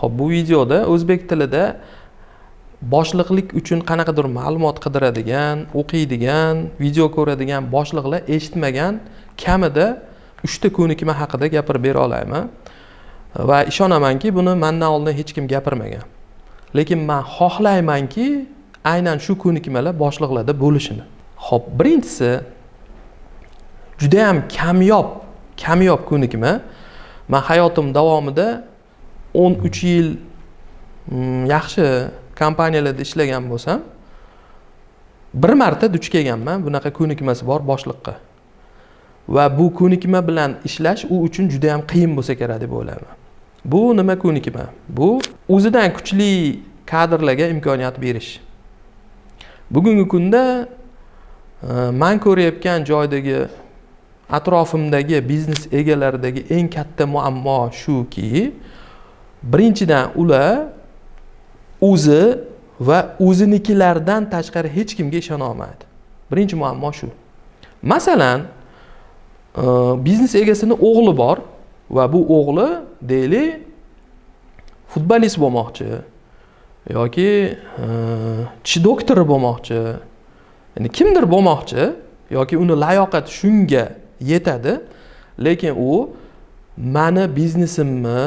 Xo'p, bu videoda o'zbek tilida boshliqlik uchun qanaqadir ma'lumot qidiradigan, o'qiydigan, video ko'radigan boshliqlar eshitmagan kamida 3 ta ko'nikma haqida gapirib bera olayman. Va ishonamanki, buni mendan oldin hech kim gapirmagan. Lekin men xohlaymanki, aynan shu ko'nikmalar boshliqlarda bo'lishini. Xo'p, birinchisi juda ham kamyob ko'nikma. Men hayotim davomida 13 yil yaxshi kompaniyalarda ishlagan bo'lsam, bir marta duch kelganman bunaqa ko'nikmasi bor boshliqqa. Va bu ko'nikma bilan ishlash u uchun juda ham qiyin bo'lsa kerak deb o'ylayman. Bu nima ko'nikma? Bu o'zidan kuchli kadrlarga imkoniyat berish. Bugungi kunda men ko'rayotgan joydagi atrofimdagi biznes egalaridagi eng katta muammo shuki, birinchidan ular o'zi va o'zinikilardan tashqari hech kimga ishona olmaydi. Birinchi muammo shu. Masalan, biznes egasini o'g'li bor va bu o'g'li deylik futbolist bo'lmoqchi yoki tish doktori bo'lmoqchi. Ya'ni kimdir bo'lmoqchi yoki uni layoqati shunga yetadi, lekin u meni biznesimni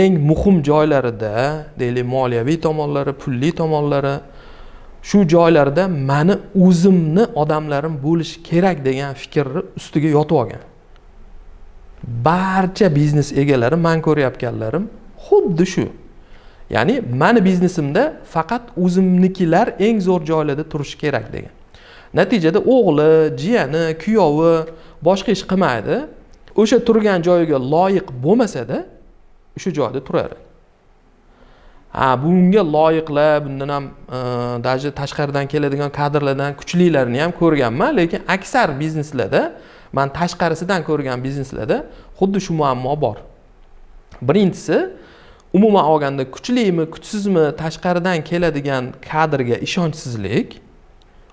eng muhim joylarida, deylik moliyaviy tomonlari, pulli tomonlari, shu joylarda meni o'zimni odamlarim bo'lish kerak degan fikrni ustiga yotib olgan. Barcha biznes egalari, men ko'rayotganlarim xuddi shu. Ya'ni meni biznesimda faqat o'zimnikilar eng zo'r joylarda turishi kerak degan. Natijada o'g'li, jiyani, kuyovi boshqa ish qilmaydi. O'sha turgan joyiga loyiq bo'lmasa-da, o'sha joyda turadi. Bunga loyiqlar, bundan ham даже tashqaridan keladigan kadrlardan kuchlilarini ham ko'rganman, lekin aksar bizneslarda, men tashqarisidan ko'rgan bizneslarda xuddi shu muammo bor. Birinchisi, umuman olganda kuchlimi, kuchsizmi tashqaridan keladigan kadrga ishonchsizlik.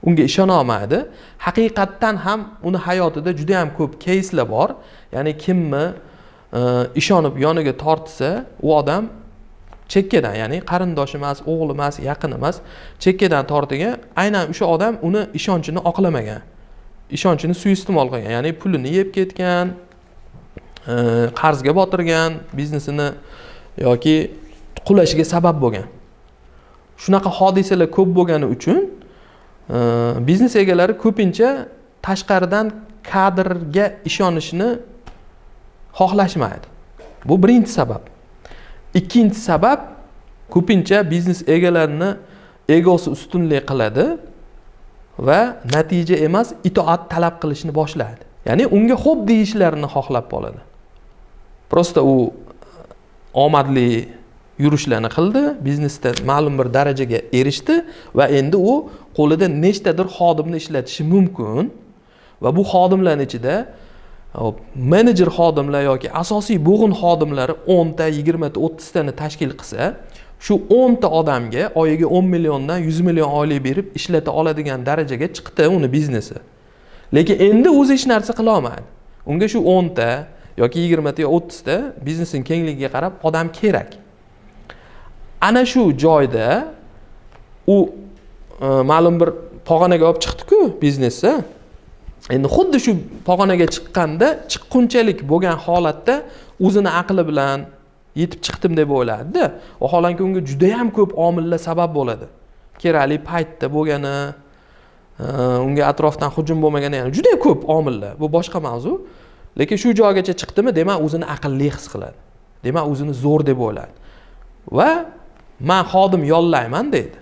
Unga ishona olmaydi. Haqiqatdan ham uni hayotida juda ham ko'p case'lar bor. Ya'ni kimni ishonib yoniga tortsa, u odam chekkadan, ya'ni qarindosh emas, o'g'li emas, yaqin emas, chekkadan tortigan, aynan o'sha odam uni ishonchini oqlamagan. Ishonchini suiiste'mol qilgan, ya'ni pulini yeb ketgan, qarzga botirgan, biznesini yoki qulashiga sabab bo'lgan. Shunaqa hodisalar ko'p bo'lgani uchun biznes egalari ko'pincha tashqaridan kadrga ishonishni xohlashmaydi. Bu birinchi sabab. Ikkinchi sabab, ko'pincha biznes egalarini egosi ustunlik qiladi va natija emas, itoat talab qilishni boshlaydi. Ya'ni unga xo'p deyishlarini xohlab qoladi. Prosta u omadli yurishlarni qildi, biznesda ma'lum bir darajaga erishdi va endi u qo'lida nechtadir xodimni ishlatishi mumkin va bu xodimlarning ichida menejer xodimlar yoki asosiy bo'g'in xodimlari 10 ta, 20 ta, 30 tani tashkil qilsa, shu 10 ta odamga oyiga 10 milliondan 100 million oylik berib ishlata oladigan darajaga chiqdi uni biznesi. Lekin endi o'zi hech narsa qila olmaydi. Unga shu 10 ta yoki 20 ta yoki 30 ta biznesning kengligiga qarab odam kerak. Ana shu joyda u ma'lum bir pog'onaga olib chiqdi-ku biznesni. Endi xuddi shu pog'onaga chiqqanda, chiqqunchalik bo'lgan holatda o'zini aqli bilan yetib chiqdim deb o'yladi. Vaholanki unga juda ham ko'p omillar sabab bo'ladi. Kerakli paytda bo'lgani, unga atrofdan hujum bo'lmagani, ya'ni juda ko'p omillar. Bu boshqa mavzu. Lekin shu joygacha chiqdimi, demak o'zini aqlli his qiladi. Demak o'zini zo'r deb o'yladi. Va men xodim yollayman deydi.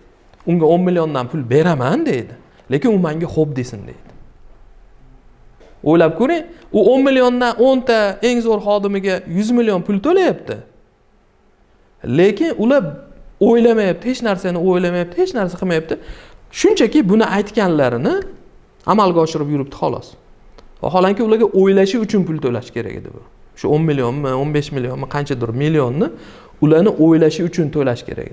Unga 10 milliondan pul beraman deydi. Lekin u menga xo'p desin deydi. O'ylab ko'ring, u 10 milliondan 10 ta eng zo'r xodimiga 100 million pul to'layapti. Lekin ular o'ylamayapti, hech narsani o'ylamayapti, hech narsa qilmayapti. Shunchaki buni aytganlarini amalga oshirib yuribdi xolos. Vaholanki ularga o'ylashi uchun pul to'lash kerak edi bu. Shu 10 millionmi, 15 millionmi, qanchadir millionni ularni o'ylashi uchun to'lash kerak.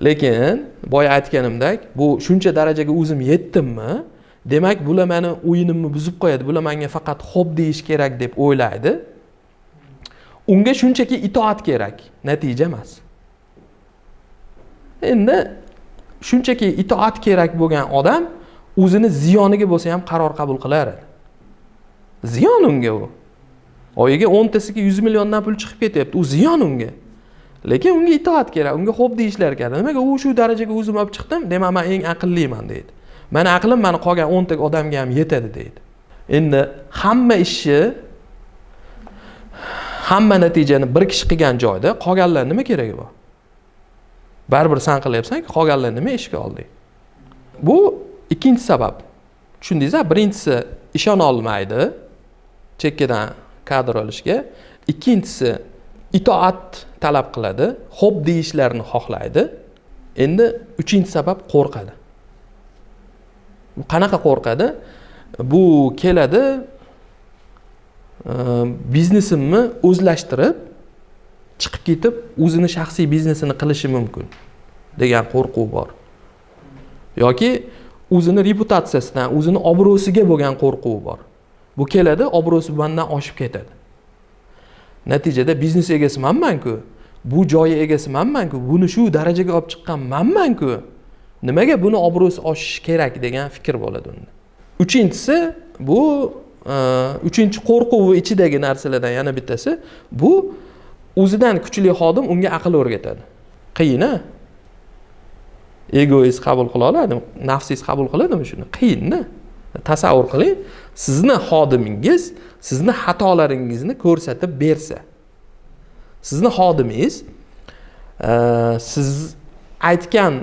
Lekin boya aytganimdek, bu shuncha darajaga o'zim yetdimmi? Demak, bular meni o'yinimni buzib qo'yadi. Bular menga faqat xo'p deyish kerak deb o'ylaydi. Unga shunchaki itoat kerak, natija emas. Endi shunchaki itoat kerak bo'lgan odam o'zini ziyoniga bo'lsa ham qaror qabul qilar edi. Ziyon unga u. Oyiga 10 tasiga 100 milliondan pul chiqib ketyapti. U ziyon unga. Lekin unga itoat kerak, unga xo'p deyishlar kerak. Nimaga u shu darajaga o'zim olib chiqdim, demak men eng aqlliman deydi. Meni aqlim meni qolgan 10 ta odamga ham yetadi deydi. Endi hamma ishni, hamma natijani bir kishi qilgan joyda qolganlar nima keragi bor? Baribir sen qilyapsan-ki, qolganlar nima ishga olding? Bu ikkinchi sabab. Tushundingizmi? Birinchisi ishona olmaydi chekkadan kadr olishga. Ikkinchisi itoat talab qiladi, xo'p deyishlarni xohlaydi. Endi uchinchi sabab qo'rqadi. Bu qanaqa qo'rqadi? Bu keladi biznesimni o'zlashtirib chiqib ketib o'zini shaxsiy biznesini qilishi mumkin degan qo'rquv bor. Yoki o'zini reputatsiyasidan, o'zini obro'siga bo'lgan qo'rquv bor. Bu keladi, obro'si bundan oshib ketadi. Natijada biznes egasi menman-ku, bu joyi egasi menman-ku, buni shu darajaga olib chiqqan menman-ku. Nimaga buni obro'si oshishi kerak degan fikr bo'ladi unda. Uchinchisi bu uchinchi qo'rquv ichidagi narsalardan yana bittasi bu o'zidan kuchli xodim unga aql o'rgatadi. Qiyin-a? Egoist qabul qila oladimi? Nafsingiz qabul qiladimi shuni? Qiyin-da. Tasavvur qiling, sizni xodimingiz sizni xatolaringizni ko'rsatib bersa, sizni xodimingiz siz aytgan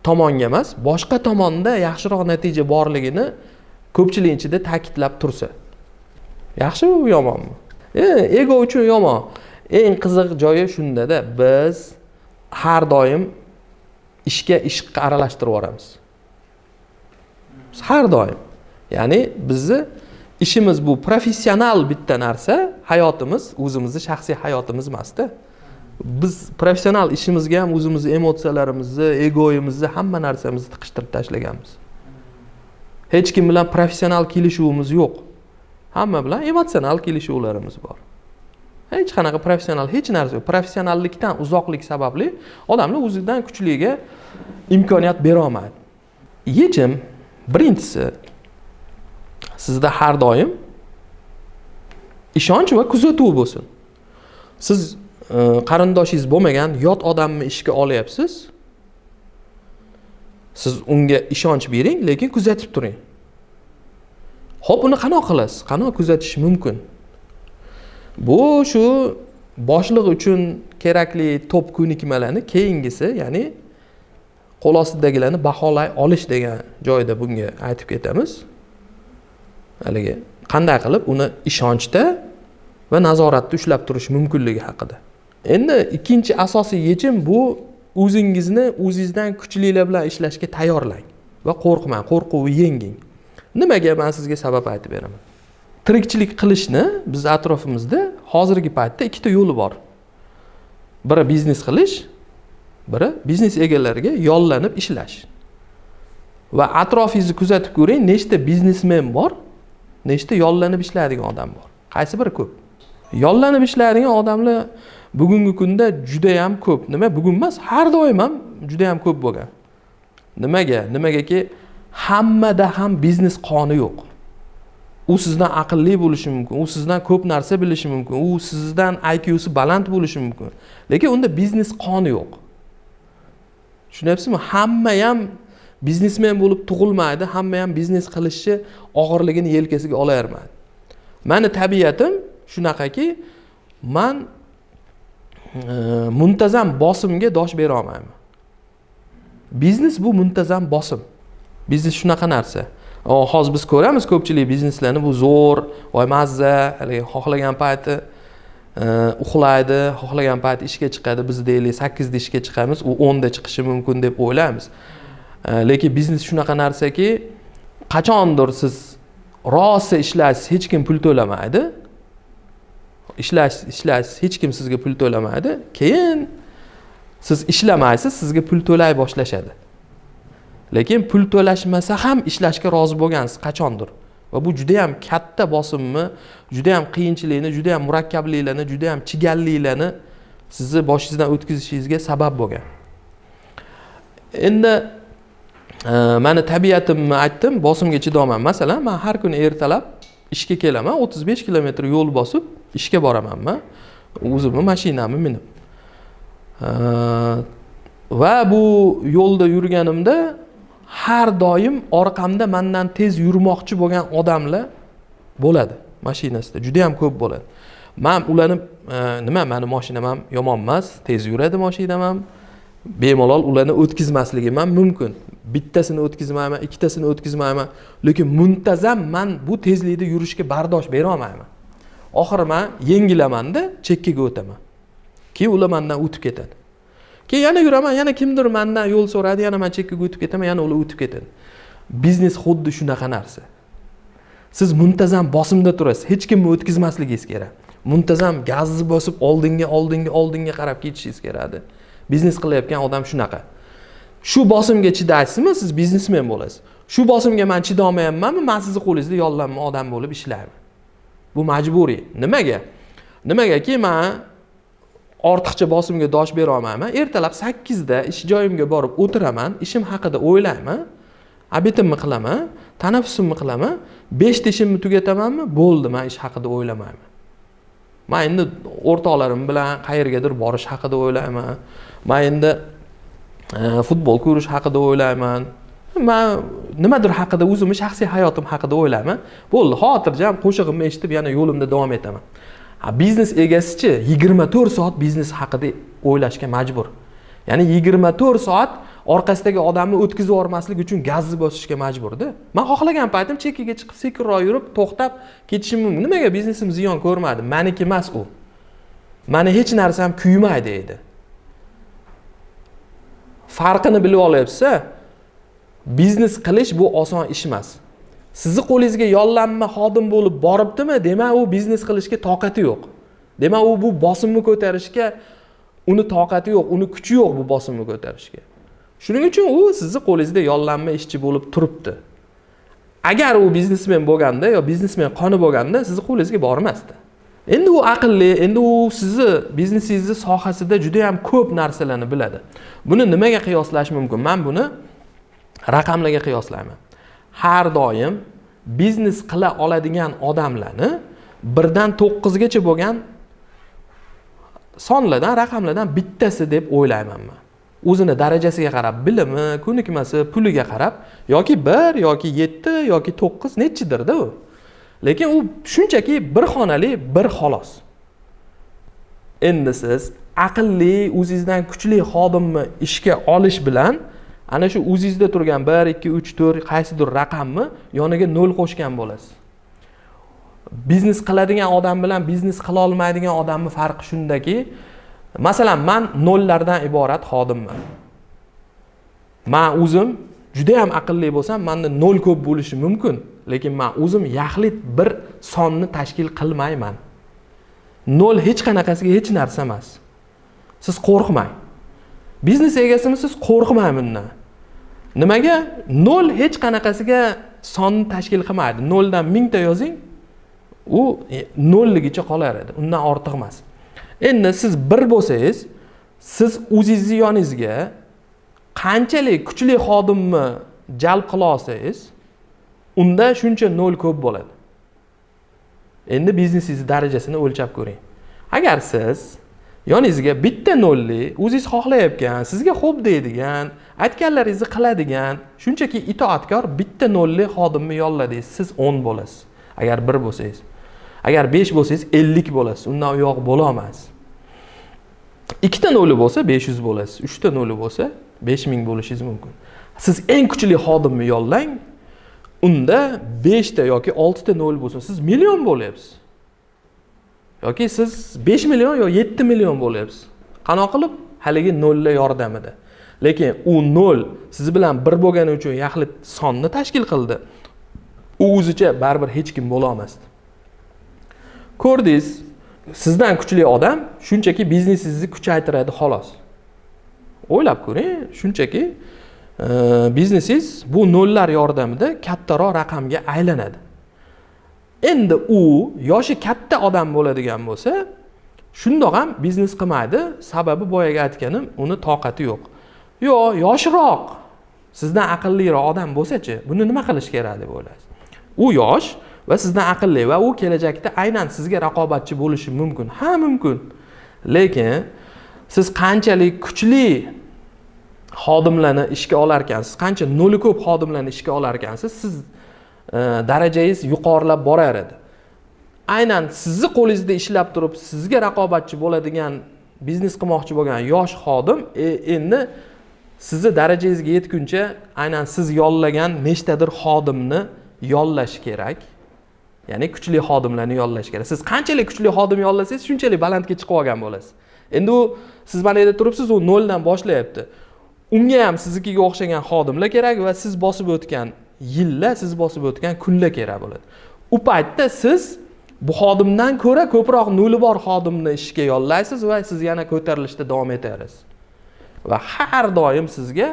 tomonga emas, boshqa tomonda yaxshiroq natija borligini ko'pchilik ichida ta'kidlab tursa, yaxshimi bu yomonmi? Ego uchun yomon. Eng qiziq joyi shunda-da, biz har doim ishga ishqqa aralashtirib yuboramiz. Har doim. Ya'ni bizni ishimiz bu professional bitta narsa, hayotimiz o'zimizning shaxsiy hayotimiz emas-da. Biz professional ishimizga ham o'zimizning emotsiyalarimizni, egoyimizni, hamma narsamizni tiqishtirib tashlaganmiz. Hech kim bilan professional kelishuvimiz yo'q. Hamma bilan emotsional kelishuvlarimiz bor. Hech qanaqa professional hech narsa yo'q. Professionallikdan uzoqlik sababli odamlar o'zidan kuchliga imkoniyat bera olmaydi. Yechim birinchisi sizda har doim ishonch va kuzatuv bo'lsin. Siz qarindoshingiz bo'lmagan yot odamni ishga olyapsiz. Siz unga ishonch bering, lekin kuzatib turing. Xo'p, uni qanaqa qilasiz? Qanaqa kuzatish mumkin? Bu shu boshliq uchun kerakli top ko'nikmalarni keyingisi, ya'ni qo'l ostidagilarni baholay olish degan joyda bunga aytib ketamiz. Haligi qanday qilib uni ishonchda va nazoratda ushlab turish mumkinligi haqida. Endi ikkinchi asosiy yechim bu o'zingizni o'zingizdan kuchlilar bilan ishlashga tayyorlang va qo'rqmang, qo'rquvni yenging. Nimaga men sizga sabab aytib beraman. Tirikchilik qilishni biz atrofimizda hozirgi paytda ikkita yo'li bor. Biri biznes qilish, biri biznes egalariga yollanib ishlash. Va atrofingizni kuzatib ko'ring, nechta biznesmen bor, nechta yollanib ishlaydigan odam bor. Qaysi biri ko'p? Yollanib ishlaydigan odamlar bugungi kunda juda ham ko'p. Nima bugun emas, har doim ham juda ham ko'p bo'lgan. Nimaga? Nimagaki hammada ham biznes qoni yo'q. U sizdan aqlli bo'lishi mumkin, u sizdan ko'p narsa bilishi mumkin, u sizdan IQsi baland bo'lishi mumkin. Lekin unda biznes qoni yo'q. Tushunyapsizmi? Hamma ham biznesmen bo'lib tug'ilmaydi, hamma ham biznes qilishni og'irligini yelkasiga olavermaydi. Meni tabiatim shunaqaki, men muntazam bosimga dosh bera olmayman. Biznes bu muntazam bosim. Biznes shunaqa narsa. Hozir biz ko'ramiz ko'pchilik bizneslarni bu zo'r, voy mazza, xohlagan payti uxlaydi, xohlagan payti ishga chiqadi. Biz deylik 8 da ishga chiqamiz, u 10 da chiqishi mumkin deb o'ylaymiz. Lekin biznes shunaqa narsaki, qachondir siz rosa ishlaysiz, hech kim pul to'lamaydi. Ishlaysiz, hech kim sizga pul to'lamaydi. Keyin siz ishlamaysiz, sizga pul to'lay boshlashadi. Lekin pul to'lashmasa ham ishlashga rozi bo'lgansiz qachondir. Va bu juda ham katta bosimni, juda ham qiyinchilikni, juda ham murakkabliklarni, juda ham chigalliklarni sizni boshingizdan o'tkazishingizga sabab bo'lgan. Endi meni tabiatimni aytdim, bosimga chidolmayman. Masalan, men har kuni ertalab ishga kelaman, 35 kilometr yo'l bosib ishga boraman men. O'zimni mashinamni minib. Va bu yo'lda yurganimda har doim orqamda mendan tez yurmoqchi bo'lgan odamlar bo'ladi mashinasida. Juda ham ko'p bo'ladi. Men ularni meni mashinam ham yomon emas, tez yuradi mashinam ham. Bemalol ularni o'tkazmasligim ham mumkin. Bittasini o'tkazmayman, ikkitasini o'tkazmayman, lekin muntazam men bu tezlikda yurishga bardosh bera olmayman. Oxiri men yengilamanda chekkaga o'taman. Keyin ular mendan o'tib ketadi. Keyin yana yuraman, yana kimdir mendan yo'l so'radi, yana men chekkaga o'tib ketaman, yana ular o'tib ketadi. Biznes xuddi shunaqa narsa. Siz muntazam bosimda turasiz, hech kimni o'tkazmasligingiz kerak. Muntazam gazni bosib oldinga qarab ketishingiz kerak. Biznes qilayotgan odam shunaqa. Shu bosimga chidaysizmi, siz biznesmen bo'lasiz. Shu bosimga men chidolmayapmanmi, men sizni qo'lingizda yollanma odam bo'lib ishlayman. Bu majburiy. Nimaga? Nimagaki men ortiqcha bosimga dosh bera olmayman. Ertalab 8 da ish joyimga borib o'tiraman, ishim haqida o'ylayman, obetimni qilaman, tanaffusimni qilaman, 5 ta ishimni tugatamanmi, bo'ldi, men ish haqida o'ylamayman. Men endi o'rtoqlarim bilan qayergadir borish haqida o'ylayman. Men endi futbol ko'rish haqida o'ylayman. Men nimadir haqida, o'zimni shaxsiy hayotim haqida o'ylayman. Bo'ldi, xotirjam qo'shig'imni eshitib yana yo'limda davom etaman. Biznes egasichi 24 soat biznes haqida o'ylashga majbur. Ya'ni 24 soat orqasidagi odamni o'tkazib yubormaslik uchun gazni bosishga majburda. Men xohlagan paytim chekkaga chiqib sekinroq yurib, to'xtab ketishim mumkin. Nimaga biznesim ziyon ko'rmadi? Meniki emas u. Meni hech narsam kuymaydi edi. Farqini bilib olyapsa, biznes qilish bu oson ish emas. Sizni qo'lingizga yollanma xodim bo'lib boribdimi, demak u biznes qilishga toqati yo'q. Demak u bu bosimni ko'tarishga uni toqati yo'q, uni kuchi yo'q bu bosimni ko'tarishga. Shuning uchun u sizni qo'lingizda yollanma ishchi bo'lib turibdi. Agar u biznesmen bo'lganda yo biznesmen qoni bo'lganda sizni qo'lingizga bormasdi. Endi u aqlli, endi u sizni biznesingizni sohasida juda ham ko'p narsalarni biladi. Buni nimaga qiyoslash mumkin? Men buni raqamlarga qiyoslayman. Har doim biznes qila oladigan odamlarni 1 dan 9 gacha bo'lgan sonlardan, raqamlardan bittasi deb o'ylayman men. O'zini darajasiga qarab, bilimi, ko'nikmasi, puliga qarab, yoki 1 yoki 7 yoki 9 nechidirda u. Lekin u shunchaki bir xonali, bir xolos. Endi siz aqlli, o'zingizdan kuchli xodimni ishga olish bilan ana shu o'zingizda turgan 1 2 3 4 qaysidir raqamni yoniga 0 qo'shgan bo'lasiz. Biznes qiladigan odam bilan biznes qila olmaydigan odamning farqi shundaki, masalan, men 0 lardan iborat xodimman. Men o'zim juda ham aqlli bo'lsam, menda 0 ko'p bo'lishi mumkin, lekin men o'zim yaxlit bir sonni tashkil qilmayman. 0 hech qanaqasiga hech narsa emas. Siz qo'rqmang. Biznes egasimisiz, qo'rqmang bundan. Nimaga? 0 hech qanaqasiga sonni tashkil qilmaydi. 0 dan 1000 ta yozing, u 0 ligicha qolaradi. Undan ortiq emas. Endi siz 1 bo'lsangiz, siz o'zingizni yoningizga qanchalik kuchli xodimni jalb qila olsangiz, unda shuncha 0 ko'p bo'ladi. Endi biznesingiz darajasini o'lchab ko'ring. Agar siz yoningizga bitta 0li, o'zingiz xohlayotgan, sizga xo'p deydigan, aytganlaringizni qiladigan, shunchaki itoatkor bitta 0li xodimni yolladingiz, siz 10 bo'lasiz. Agar 1 bo'lsangiz. Agar 5 bo'lsangiz 50 bo'lasiz. Undan u yoq bo'la olmaysiz. 2 ta 0 bo'lsa 500 bo'lasiz. 3 ta 0 bo'lsa 5000 bo'lishingiz mumkin. Siz eng kuchli xodimni yollang, unda 5 ta yoki 6 ta 0 bo'lsa, siz million bo'lyapsiz. Yoki siz 5 million yo 7 million bo'lyapsiz. Qanoq qilib? Haligi 0lar yordamida. Lekin u 0 siz bilan 1 bo'lgani uchun yaxlit sonni tashkil qildi. U o'zicha baribir hech kim bo'la olmasdi. Ko'rdingiz, sizdan kuchli odam shunchaki biznesingizni kuchaytiradi xolos. O'ylab ko'ring, shunchaki biznesingiz bu 0lar yordamida kattaroq raqamga aylanadi. Endi u yoshi katta odam bo'ladigan bo'lsa, shundoq ham biznes qilmaydi, sababi boyaga aytganim, uni toqati yo'q. Yo'q, yoshroq, sizdan aqlliroq odam bo'lsa-chi, buni nima qilish kerak deb o'ylaysiz? U yosh va sizdan aqlli va u kelajakda aynan sizga raqobatchi bo'lishi mumkin. Ha, mumkin. Lekin siz qanchalik kuchli xodimlarni ishga olar ekansiz, qancha noli ko'p xodimlarni ishga olar ekansiz, siz darajangiz yuqorilab borar edi. Aynan sizni qo'lingizda ishlab turib, sizga raqobatchi bo'ladigan, biznes qilmoqchi bo'lgan yosh xodim endi sizni darajangizga yetguncha aynan siz yollagan nechtadir xodimni yollash kerak. Ya'ni kuchli xodimlarni yollash kerak. Siz qanchalik kuchli xodim yollasangiz, shunchalik balandga chiqib olgan bo'lasiz. Endi u siz mana yerda turibsiz, u noldan boshlayapti. Unga ham siznikiga o'xshagan xodimlar kerak va siz bosib o'tgan yillar, siz bosib o'tgan kunlar kerak bo'ladi. U paytda siz bu xodimdan ko'ra ko'proq noli bor xodimni ishga yollaysiz va siz yana ko'tarilishda davom etasiz. Va har doim sizga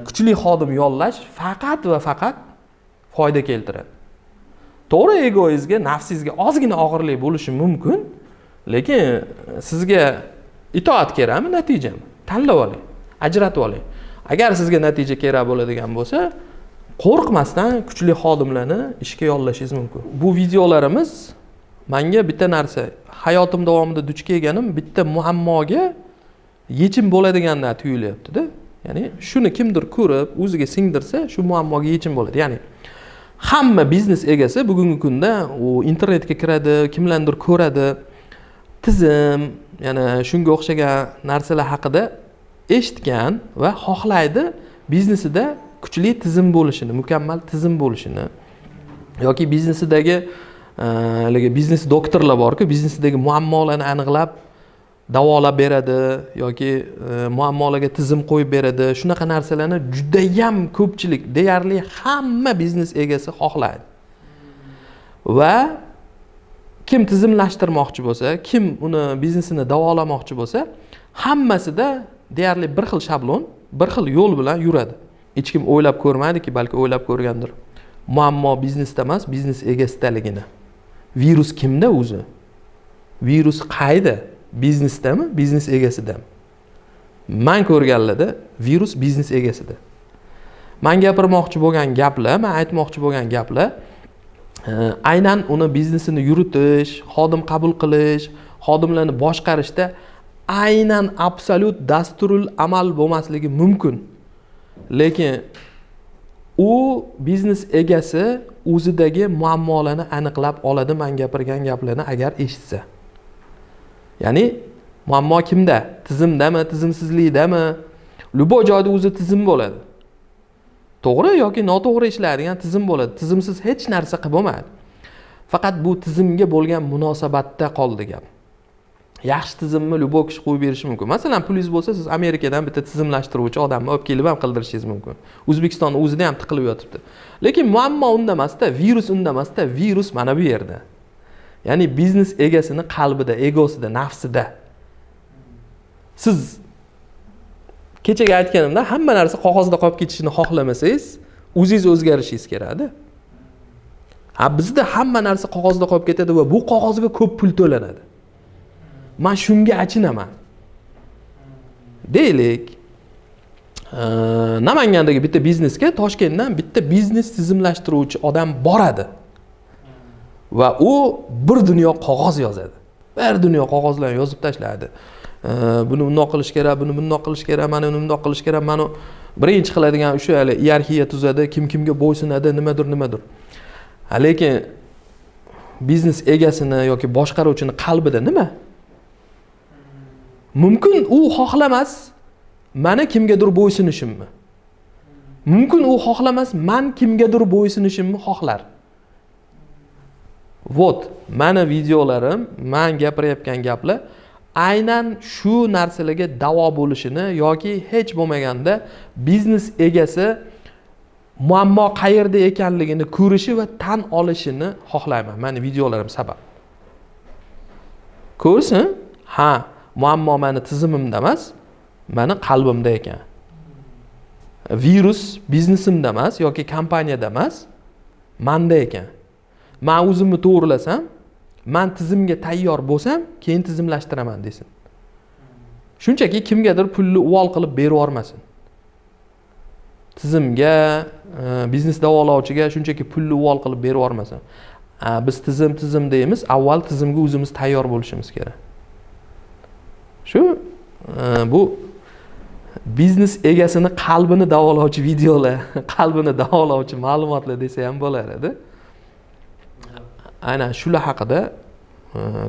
kuchli xodim yollash faqat va faqat foyda keltiradi. To'g'ri, egoingizga, nafsingizga ozgina og'irlik bo'lishi mumkin, lekin sizga itoat kerakmi, natijami? Tanlab oling, ajratib oling. Agar sizga natija kerak bo'ladigan bo'lsa, qo'rqmasdan kuchli xodimlarni ishga yollashingiz mumkin. Bu videolarimiz menga bitta narsa, hayotim davomida duch kelganim bitta muammoga yechim bo'ladigandan tuyulyapti-da. Ya'ni shuni kimdir ko'rib, o'ziga singdirsa, shu muammoga yechim bo'ladi. Ya'ni hamma biznes egasi bugungi kunda u internetga kiradi, kimlardir ko'radi, tizim, yana shunga o'xshagan narsalar haqida eshitgan va xohlaydi biznesida kuchli tizim bo'lishini, mukammal tizim bo'lishini yoki biznesidagi biznes doktorlar borki, biznesidagi muammolarni aniqlab davolab beradi yoki muammolarga tizim qo'yib beradi. Shunaqa narsalarni juda ham ko'pchilik, deyarli hamma biznes egasi xohlaydi. Va kim tizimlashtirmoqchi bo'lsa, kim uni biznesini davolamoqchi bo'lsa, hammasida deyarli bir xil shablon, bir xil yo'l bilan yuradi. Hech kim o'ylab ko'rmaydiki, balki o'ylab ko'rgandir. Muammo biznesda emas, biznes egasidaligini. Virus kimda o'zi? Virus qayda? Biznesdami, biznes egasidami? Men ko'rganlarda virus biznes egasida. Men gapirmoqchi bo'lgan gaplar, men aytmoqchi bo'lgan gaplar aynan uni biznesini yuritish, xodim qabul qilish, xodimlarni boshqarishda aynan absolut dasturul amal bo'lmasligi mumkin. Lekin u biznes egasi o'zidagi muammolarni aniqlab oladi men gapirgan gaplarni agar eshitsa. Ya'ni muammo kimda? Tizimdami, tizimsizlikdami? Любой joyda o'zi tizim bo'ladi. To'g'ri yoki noto'g'ri ishlaydigan tizim bo'ladi. Tizimsiz hech narsa qilib bo'lmaydi. Faqat bu tizimga bo'lgan munosabatda qoldi gap. Yaxshi tizimni любой kishi qo'yib berishi mumkin. Masalan, pulingiz bo'lsa, siz Amerikadan bitta tizimlashtiruvchi odamni olib kelib ham qildirishingiz mumkin. O'zbekistonning o'zida ham tiqilib yotibdi. Lekin muammo unda emasda, virus unda emasda, virus mana bu yerda. Ya'ni biznes egasini qalbida, egosida, nafsida. Siz kechaga aytganimda hamma narsa qog'ozda qolib ketishini xohlamasangiz, o'zingiz o'zgarishingiz kerak-da. Bizda hamma narsa qog'ozda qolib ketadi va bu qog'ozga ko'p pul to'lanadi. Men shunga achinaman. Deylik, Namangandagi bitta biznesga Toshkentdan bitta biznes tizimlashtiruvchi odam boradi. Va u bir dunyo qog'oz yozadi. Bir dunyo qog'ozlarni yozib tashlaydi. Buni bundoq qilish kerak, buni bundoq qilish kerak, mana uni bundoq qilish kerak, mana birinchi qiladigan o'sha hali hierarxiya tuzadi, kim kimga bo'ysunadi, nimadir. Lekin biznes egasini yoki boshqaruvchini qalbida nima? Mumkin u xohlamas meni kimgadir bo'ysunishimni. Mumkin u xohlamas men kimgadir bo'ysunishimni xohlar. Vot, mana videolarim, men gapirayotgan gaplar aynan shu narsalarga davo bo'lishini yoki hech bo'lmaganda biznes egasi muammo qayerda ekanligini ko'rishi va tan olishini xohlayman. Mani videolarim sabab. Ko'rsin? Ha, muammo meni tizimimda emas, meni qalbimda ekan. Virus biznesimda emas yoki kompaniyada emas, menda ekan. Men o'zimni to'g'rilasam, men tizimga tayyor bo'lsam, keyin tizimlashtiraman desin. Shunchaki kimgadir pulni uvol qilib berib yubormasin. Tizimga, biznes davolovchiga shunchaki pulni uvol qilib berib yubormasin. Biz tizim deymiz, avval tizimga o'zimiz tayyor bo'lishimiz kerak. Shu bu biznes egasini qalbini davolovchi videolar, qalbini davolovchi ma'lumotlar desa ham bo'lar edi. Aynan shular haqida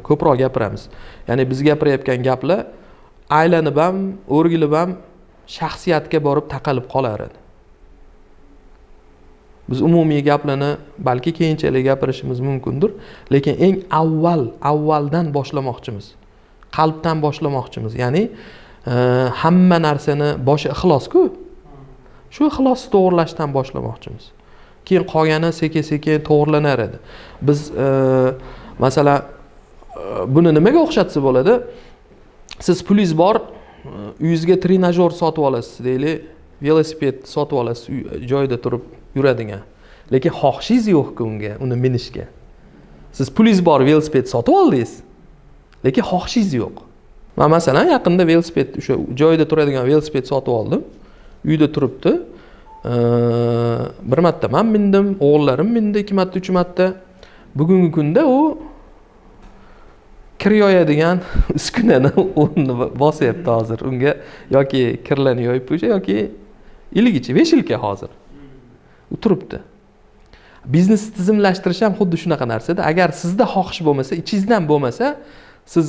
ko'proq gapiramiz. Ya'ni biz gapirayotgan gaplar aylanib ham, o'rgilib ham shaxsiyatga borib taqalib qolar edi. Biz umumiy gaplarni balki keyinchalik gapirishimiz mumkindir, lekin eng avvaldan boshlamoqchimiz. Qalbdan boshlamoqchimiz. Ya'ni hamma narsani boshi ixlos-ku. Shu ixlosni to'g'rilashdan boshlamoqchimiz. Keyin qolgani sekin-sekin to'g'rilanar edi. Biz masalan buni nimaga o'xshatsa bo'ladi? Siz pulingiz bor, uyingizga trenajyor sotib olasiz, deylik, velosiped sotib olasiz, joyida turib yuradigan. Lekin xohishingiz yo'q unga, uni minishga. Siz pulingiz bor, velosiped sotib oldingiz, lekin xohishingiz yo'q. Men masalan yaqinda velosiped, o'sha joyida turadigan velosiped sotib oldim. Uyda turibdi. Bir marta men mindim, o'g'illarim mindi 2 marta, 3 marta. Bugungi kunda u kir yoyadigan uskunani o'rnini bosyapti hozir. Unga yoki kirlarni yoyib qo'yish yoki iligicha 5 yilga hozir. U turibdi. Biznes tizimlashtirish ham xuddi shunaqa narsada. Agar sizda xohish bo'lmasa, ichingizdan bo'lmasa, siz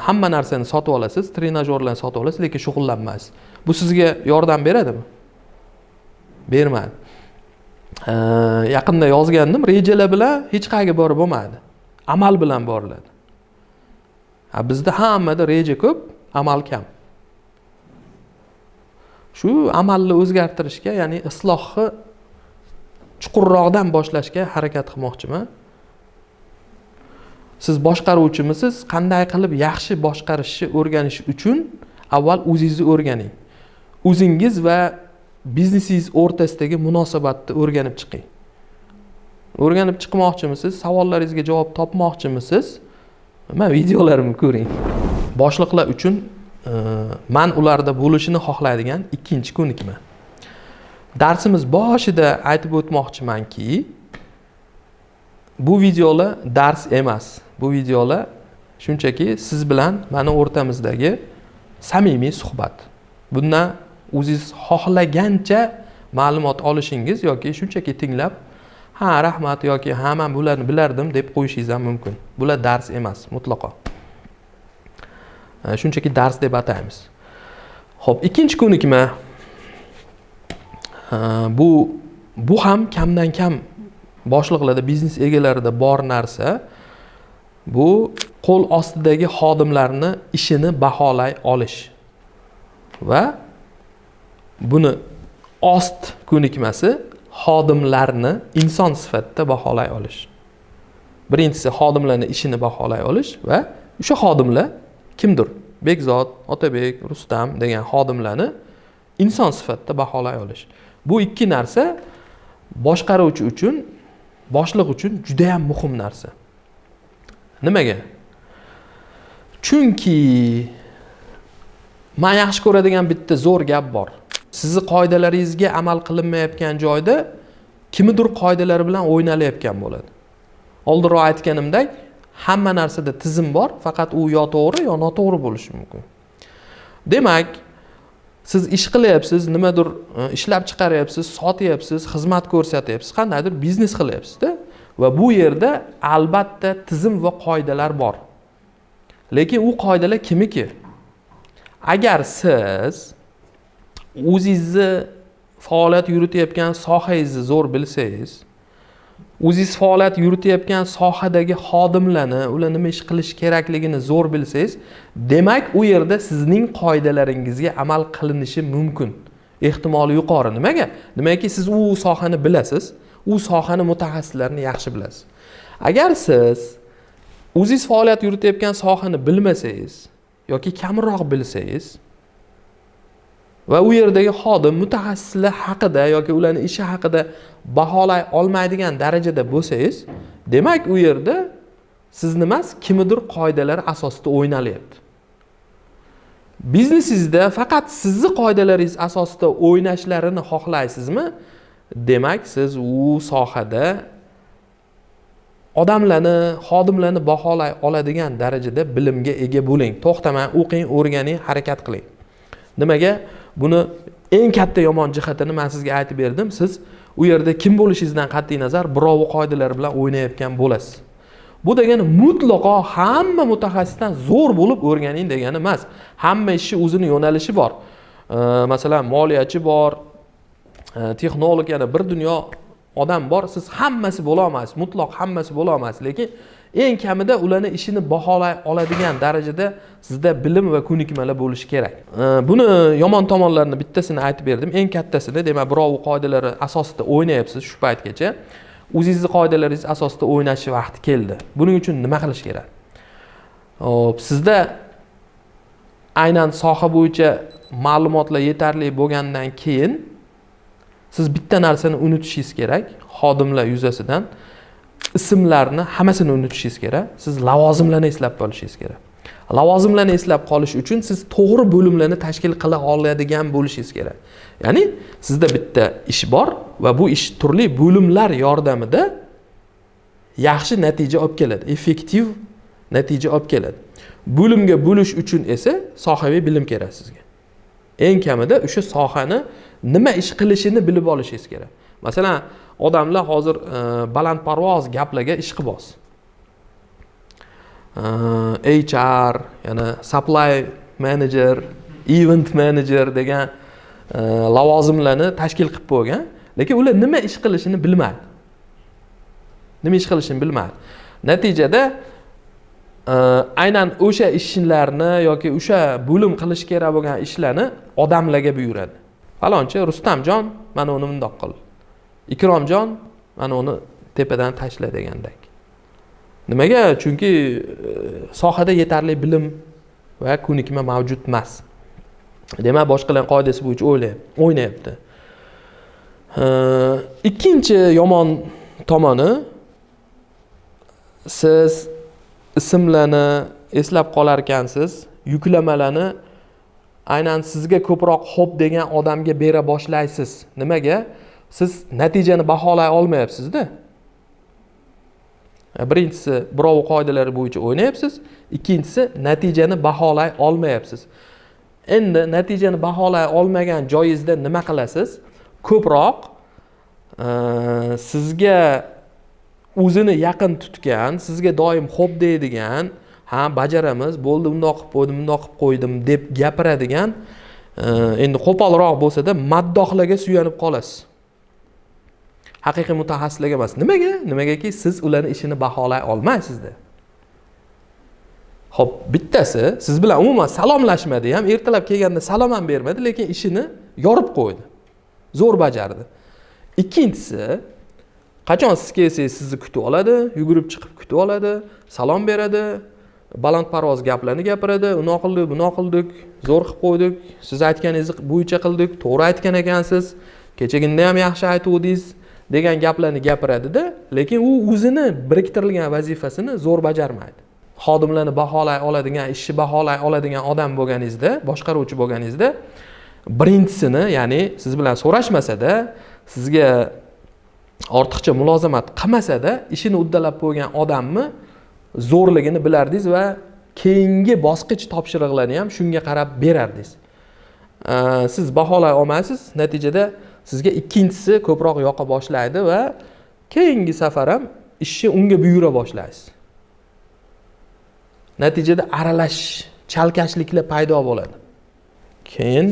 hamma narsani sotib olasiz, trenajyorlarni sotib olasiz, lekin shug'ullanmaysiz. Bu sizga yordam beradimi? Bermadi. Yaqinda yozgandim, rejalar bilan hech qayerga borib bo'lmaydi. Amal bilan boriladi. Bizda hammada reja ko'p, amal kam. Shu amalni o'zgartirishga, ya'ni islohni chuqurroqdan boshlashga harakat qilmoqchiman. Siz boshqaruvchimisiz, qanday qilib yaxshi boshqarishni o'rganish uchun avval o'zingizni o'rganing. O'zingiz va biznesingiz o'rtasidagi munosabatni o'rganib chiqing. O'rganib chiqmoqchimisiz? Savollaringizga javob topmoqchimisiz? Men videolarimni ko'ring. Boshliqlar uchun men ularda bo'lishini xohlaydigan ikkinchi ko'nikma. Darsimiz boshida aytib o'tmoqchimanki, bu videolar dars emas. Bu videolar shunchaki siz bilan meni o'rtamizdagi samimiy suhbat. Bundan o'zingiz xohlagancha ma'lumot olishingiz yoki shunchaki tinglab, ha rahmat yoki ha men bularni bilardim deb qo'yishingiz ham mumkin. Bular dars emas, mutlaqo. Shunchaki dars deb ataymiz. Xo'p, ikkinchi ko'nikma bu ham kamdan kam boshliqlarda, biznes egalarida bor narsa. Bu qo'l ostidagi xodimlarni ishini baholay olish. Va buni ost ko'nikmasi xodimlarni inson sifatida baholay olish. Birinchisi xodimlarning ishini baholay olish va o'sha xodimlar kimdir? Bekzod, Otabek, Rustam degan xodimlarni inson sifatida baholay olish. Bu ikki narsa boshqaruvchi uchun, boshliq uchun juda ham muhim narsa. Nimaga? Chunki men yaxshi ko'radigan bitta zo'r gap bor. Sizni qoidalaringizga amal qilinmayotgan joyda kimdir qoidalari bilan o'ynalayotgan bo'ladi. Oldinroq aytganimdek, hamma narsada tizim bor, faqat u yo to'g'ri yo noto'g'ri bo'lishi mumkin. Demak, siz ish qilyapsiz, nimadir ishlab chiqaryapsiz, sotyapsiz, xizmat ko'rsatyapsiz, qandaydir biznes qilyapsiz-da va bu yerda albatta tizim va qoidalar bor. Lekin u qoidalar kimiki? Agar siz o'zingizni faoliyat yuritayotgan sohangizni zo'r bilsangiz, o'zingiz faoliyat yuritayotgan sohadagi xodimlarni, ular nima ish qilish kerakligini zo'r bilsangiz, demak u yerda sizning qoidalaringizga amal qilinishi mumkin. Ehtimoli yuqori. Nimaga? Demakki siz u sohani bilasiz, u sohani mutaxassislarini yaxshi bilasiz. Agar siz o'zingiz faoliyat yuritayotgan sohani bilmasangiz yoki kamroq bilsangiz va u yerdagi xodim mutaxassislar haqida yoki ularning ishi haqida baholay olmaydigan darajada bo'lsangiz, demak u yerda sizni emas, kimdir qoidalar asosida o'ynalyapti. biznesingizda faqat sizni qoidalaringiz asosida o'ynashlarini xohlaysizmi? Demak, siz u sohada odamlarni, xodimlarni baholay oladigan darajada bilimga ega bo'ling. To'xtamay o'qing, o'rganing, harakat qiling. Nimaga? Buni eng katta yomon jihatini men sizga aytib berdim. Siz u yerda kim bo'lishingizdan qat'iy nazar birovi qoidalari bilan o'ynayotgan bo'lasiz. Bu degani mutlaqo hamma mutaxassisdan zo'r bo'lib o'rganing degani emas. Hamma ishning o'zining yo'nalishi bor. Masalan, moliyachi bor, texnolog, yana bir dunyo odam bor. Siz hammasi bo'la olmaysiz, mutlaq hammasi bo'la olmaysiz, lekin eng kamida ularni ishini baholay oladigan darajada sizda bilim va ko'nikmalar bo'lishi kerak. Buni yomon tomonlarini bittasini aytib berdim. Eng kattasini, demak, birov qoidalari asosida o'ynayapsiz shu paytgacha. O'zingizni qoidalaringiz asosida o'ynash vaqti keldi. Buning uchun nima qilish kerak? Sizda aynan soha bo'yicha ma'lumotlar yetarli bo'lgandan keyin siz bitta narsani unutishingiz kerak. Xodimlar yuzasidan ismlarni hammasini unutishingiz kerak. Siz lavozimlarni eslab qolishingiz kerak. Lavozimlarni eslab qolish uchun siz to'g'ri bo'limlarni tashkil qila oladigan bo'lishingiz kerak. Ya'ni sizda bitta ish bor va bu ish turli bo'limlar yordamida yaxshi natija olib keladi, effektiv natija olib keladi. Bo'limga bo'lish uchun esa sohaviy bilim kerak sizga. Eng kamida o'sha sohani nima ish qilishini bilib olishingiz kerak. Masalan, odamlar hozir balandparvoz gaplarga ishqiboz. HR, yana supply manager, event manager degan lavozimlarni tashkil qilib qo'ygan, lekin ular nima ish qilishini bilmaydi. Nima ish qilishini bilmaydi. Natijada aynan o'sha ishlarni yoki o'sha bo'lim qilish kerak bo'lgan ishlarni odamlarga buyuradi. Falonchi Rustamjon mana uni bundoq qil. Ikromjon mana uni tepadan tashla degandek. Nimaga? Chunki sohada yetarli bilim va ko'nikma mavjud emas. Demak, boshqalar qoidasi bo'yicha o'ynayapti. Ikkinchi yomon tomoni, siz ismlarni eslab qolar ekansiz, yuklamalarni aynan sizga ko'proq xo'p degan odamga bera boshlaysiz. Nimaga? Siz natijani baholay olmayapsiz-da. Birinchisi, birov qoidalari bo'yicha o'ynayapsiz, ikkinchisi natijani baholay olmayapsiz. Endi natijani baholay olmagan joyingizda nima qilasiz? Ko'proq sizga o'zini yaqin tutgan, sizga doim xo'p deydigan, ha bajaramiz, bo'ldi, bundoq qilib qo'ydim, bundoq qilib qo'ydim deb gapiradigan, endi qo'polroq bo'lsa-da, maddohlarga suyanib qolasiz. Haqiqiy mutaxassislarga emas. Nimaga? Nimagaki siz ularning ishini baholay olmaysizda. Xo'p, bittasi siz bilan umuman salomlashmadi ham, ertalab kelganda salom ham bermadi, lekin ishini yorib qo'ydi. Zo'r bajardi. Ikkinchisi, qachon siz kelsangiz sizni kutib oladi, yugurib chiqib kutib oladi, salom beradi, balandparvoz gaplarni gapiradi, unoq qildik, bunoq qildik, zo'r qilib qo'ydik, siz aytganingiz bo'yicha qildik, to'g'ri aytgan ekansiz, kechagina ham yaxshi aytuvdingiz degan gaplarni gapiradi-da, lekin u o'zini biriktirilgan vazifasini zo'r bajarmaydi. Xodimlarni baholay oladigan, ishni baholay oladigan odam bo'lganingizda, boshqaruvchi bo'lganingizda, birinchisini, ya'ni siz bilan so'rashmasa-da, sizga ortiqcha mulozamat qilmasa-da, ishini uddalab qo'ygan odamni zo'rligini bilardingiz va keyingi bosqich topshiriqlarni ham shunga qarab berardingiz. Siz baholay olmaysiz, natijada sizga ikkinchisi ko'proq yoqa boshlaydi va keyingi safar ham ishni unga buyura boshlaysiz. Natijada aralash, chalkashliklar paydo bo'ladi. Keyin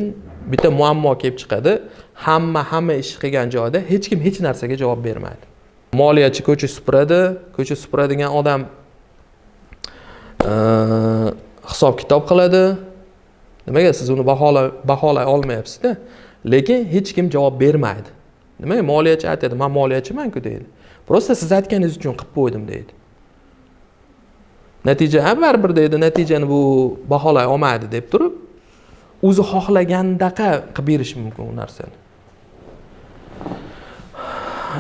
bitta muammo kelib chiqadi. Hamma ish qilgan joyda hech kim hech narsaga javob bermaydi. Moliyachi ko'cha supuradi, ko'cha supuradigan odam hisob kitob qiladi. Nimaga siz uni baholay olmayapsiz-da? Lekin hech kim javob bermaydi. Nimaga? Moliyachi aytadi, "Men moliyachiman-ku" deydi. Prosta siz aytganingiz uchun qilib qo'ydim deydi. Natija baribir deydi, natijani bu baholay olmaydi deb turib, o'zi xohlagandaqa qilib berish mumkin u narsani.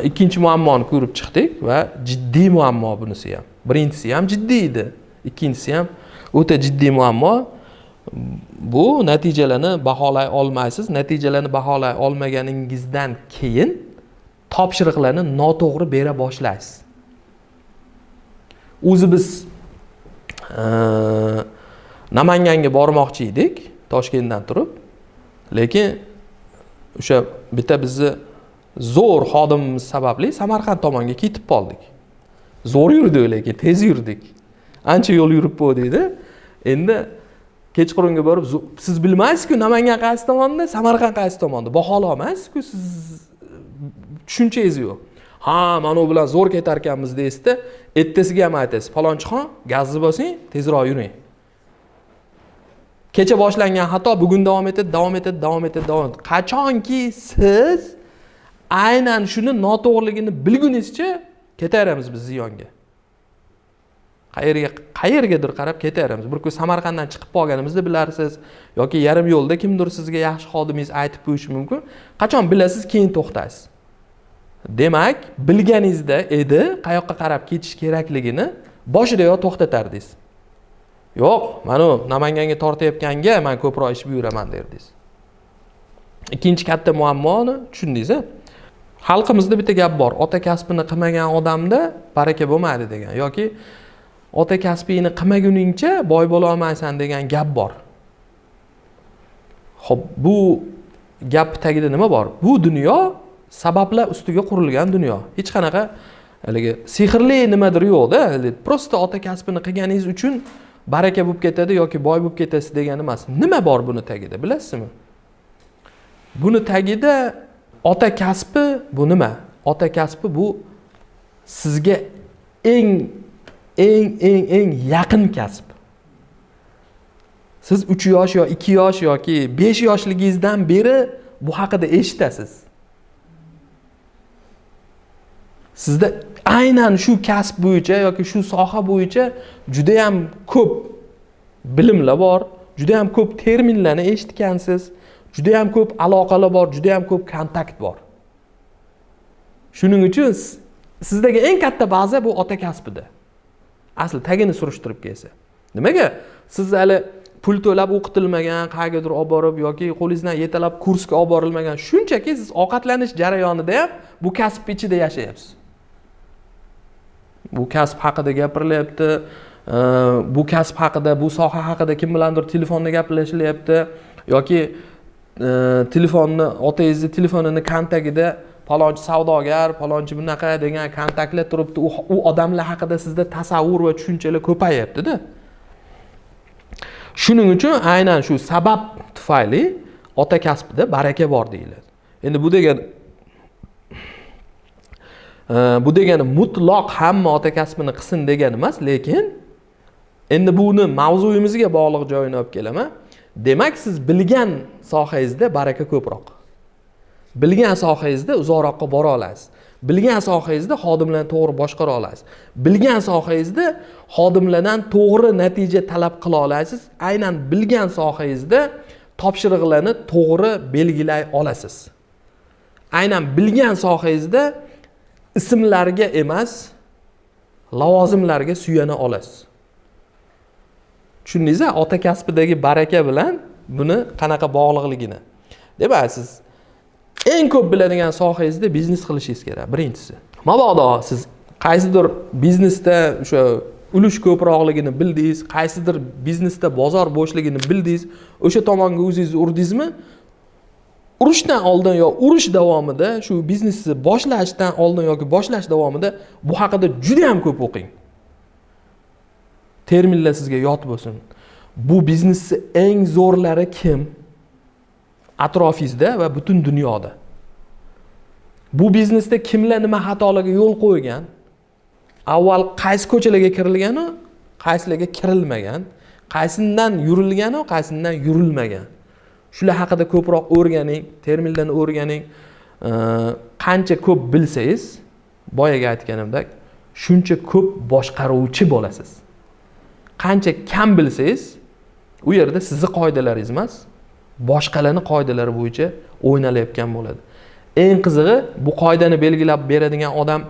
Ikkinchi muammoni ko'rib chiqdik va jiddiy muammo bunisi ham. Birinchisi ham jiddiy edi, ikkinchisi ham o'ta jiddiy muammo. Bu natijalarni baholay olmaysiz. Natijalarni baholay olmaganingizdan keyin topshiriqlarni noto'g'ri bera boshlaysiz. O'zi biz Namanganga bormoqchi edik, Toshkentdan turib. Lekin o'sha bitta bizni zo'r xodimimiz sababli Samarqand tomonga ketib qoldik. Zo'r yurdik, lekin tez yurdik. Ancha yo'l yurib bo'ldi. Endi kechqurunga borib, siz bilmaysiz-ku Namangan qaysi tomonda, Samarqand qaysi tomonda. Baholo olmaysiz-ku, siz tushunchangiz yo'q. Ha, mana u bilan zo'r ketar ekanmiz deysizda, ertasiga ham aytasiz, "Falonchixon, gazni bosing, tezroq yuring." Kecha boshlangan xato bugun davom etadi. Qachonki siz aynan shuni noto'g'riligini bilgunizcha ketaveramiz biz ziyonga. Qayergadir qarab ketaveramiz. Bir kun Samarqanddan chiqib qolganimizda bilarsiz yoki yarim yo'lda kimdir sizga yaxshi xodimingiz aytib qo'yishi mumkin. Qachon bilasiz, keyin to'xtaysiz. Demak, bilganingizda edi, qayoqqa qarab ketish kerakligini boshidayoq to'xtatardingiz. Yo'q, mana Namanganga tortayotganga men ko'proq ish buyuraman derdingiz. Ikkinchi katta muammoni tushundingiz-a? Xalqimizda bitta gap bor. Ota kasbini qilmagan odamda baraka bo'lmaydi degan yoki ota kasbingni qilmaguningcha boy bo'la olmaysan degan gap bor. Xo'p, bu gap tagida nima bor? Bu dunyo sabablar ustiga qurilgan dunyo. Hech qanaqa haligi sehrli nimadir yo'q-da. Prosta ota kasbini qilganingiz uchun baraka bo'lib ketadi yoki boy bo'lib ketasiz degani emas. Nima bor buni tagida, bilasizmi? Buni tagida ota kasbi bu nima? Ota kasbi bu sizga eng yaqin kasb. Siz 3 yosh yo 2 yosh yoki 5 yoshligingizdan beri bu haqida eshitasiz. Sizda aynan shu kasb bo'yicha yoki shu soha bo'yicha juda ham ko'p bilimlar bor, juda ham ko'p terminlarni eshitgansiz, juda ham ko'p aloqalar bor, juda ham ko'p kontakt bor. Shuning uchun sizdagi eng katta baza bu ota kasbida. Asli tagini surishtirib kelsa. Nimaga? Siz hali pul to'lab o'qitilmagan, qayergadir olib borib yoki qo'lingizdan yetalab kursga olib borilmagan, shunchaki siz ovqatlanish jarayonida ham bu kasb ichida yashayapsiz. Bu kasb haqida gapirilyapti, bu kasb haqida, bu soha haqida kim bilandir telefonda gaplashilyapti yoki telefonni, otangizning telefonini kontaktida palonchi savdogar, palonchi bunaqa degan kontaktlar turibdi. U odamlar haqida sizda tasavvur va tushunchalar ko'payapti-da. Shuning uchun aynan shu sabab tufayli ota kasbida baraka bor deyiladi. Endi bu degani mutlaq hamma ota kasbini qilsin degani emas, lekin endi buni mavzuyimizga bog'liq joyini olib kelaman. Demak, siz bilgan sohangizda baraka ko'proq. Bilgan sohangizda uzoqroqqa bora olasiz. Bilgan sohangizda xodimlarni to'g'ri boshqara olasiz. Bilgan sohangizda xodimlardan to'g'ri natija talab qila olasiz. Aynan bilgan sohangizda topshiriqlarni to'g'ri belgilay olasiz. Aynan bilgan sohangizda ismlarga emas, lavozimlarga suyana olasiz. Tushundingiz-a? Ota kasbidagi baraka bilan buni qanaqa bog'liqligini. Demak, siz eng ko'p biladigan sohangizda biznes qilishingiz kerak, birinchisi. Mabodo siz qaysidir biznesda o'sha ulush ko'proqligini bildingiz, qaysidir biznesda bozor bo'shligini bildingiz, o'sha tomonga o'zingizni urdingizmi? Urushdan oldin yo urush davomida, shu biznesni boshlashdan oldin yoki boshlash davomida bu haqida juda ham ko'p o'qing. Terminlar sizga yod bo'lsin. Bu biznesni eng zo'rlari kim? Atrofingizda va butun dunyoda. Bu biznesda kimlar nima xatolarga yo'l qo'ygan? Avval qaysi ko'chalarga kirilgan, qaysilarga kirilmagan, qaysidan yurilgan, qaysidan yurilmagan. Shular haqida ko'proq o'rganing, terminlarni o'rganing. Qancha ko'p bilsangiz, boyaga aytganimdek, shuncha ko'p boshqaruvchi bo'lasiz. Qancha kam bilsangiz, u yerda sizning qoidalaringiz emas, boshqalarning qoidalari bo'yicha o'ynalayotgan bo'ladi. Eng qizig'i, bu qoidani belgilab beradigan odam